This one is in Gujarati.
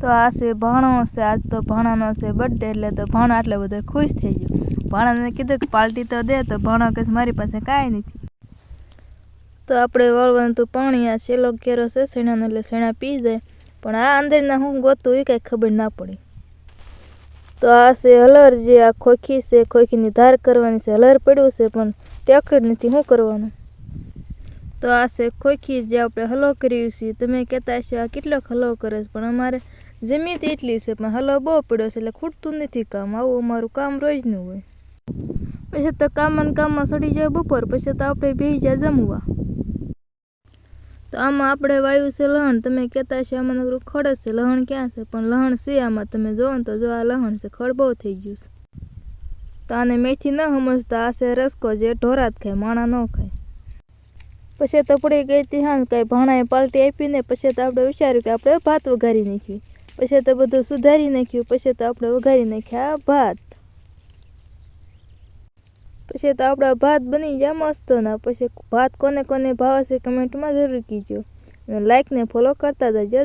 તો આ છે ભાણો છે, આજ તો ભાણાનો છે બર્થડે, એટલે તો ભાણો આટલો બધો ખુશ થઈ ગયો. ભાણાને કીધું કે પાર્ટી તો દે, તો ભાણો કહે મારી પાસે કાંઈ નથી. તો આપણે વાળવાનું તો પાણી આ છેલ્લો કેરો છે શેણાનો, એટલે શેણા પી જાય. પણ આ અંદરના હું ગોતું એ કાંઈ ખબર ના પડી. તો આ છે હલર, જે આ ખોખી છે, ખોખીની ધાર કરવાની છે. હલર પડ્યું છે પણ ટ્રેક્ટર નથી, શું કરવાનું. તો આ છે ખોખી, જે આપણે હલો કર્યું છે. તમે કહેતા હશો આ કેટલોક હલો કરે છે, પણ અમારે જમીત એટલી છે, પણ હલો બહુ પડ્યો છે, એટલે ખૂટતું નથી કામ. આવું અમારું કામ રોજનું હોય. પછી તો કામમાં સડી જાય બપોર, પછી તો આપણે બેસી જાય જમવા. તો આમાં આપણે વાયુ છે લહણ. તમે કહેતા હશો આમાં નકરું ખડ છે, લહણ ક્યાં છે, પણ લહણ છે આમાં. તમે જોવો ને તો જો આ લહણ છે, ખડ બહુ થઈ ગયું છે. તો આને મેથી ન સમજતા, આ છે રસકો, જે ઢોરા જ ખાય, માણા ન ખાય. પછી તો પડી ગઈ હતી હા, કાંઈ ભાણાએ પાર્ટી આપી ને. પછી તો આપણે વિચાર્યું કે આપણે ભાત વઘારી નાખ્યું. પછી તો બધું સુધારી નાખ્યું. પછી તો આપણે વઘારી નાખ્યા ભાત. પછી તો આપણા ભાત બની ગયા મસ્ત ના. પછી ભાત કોને કોને ભાવે છે કમેન્ટમાં જરૂર કીજો. લાઈક ને ફોલો કરતા જજો.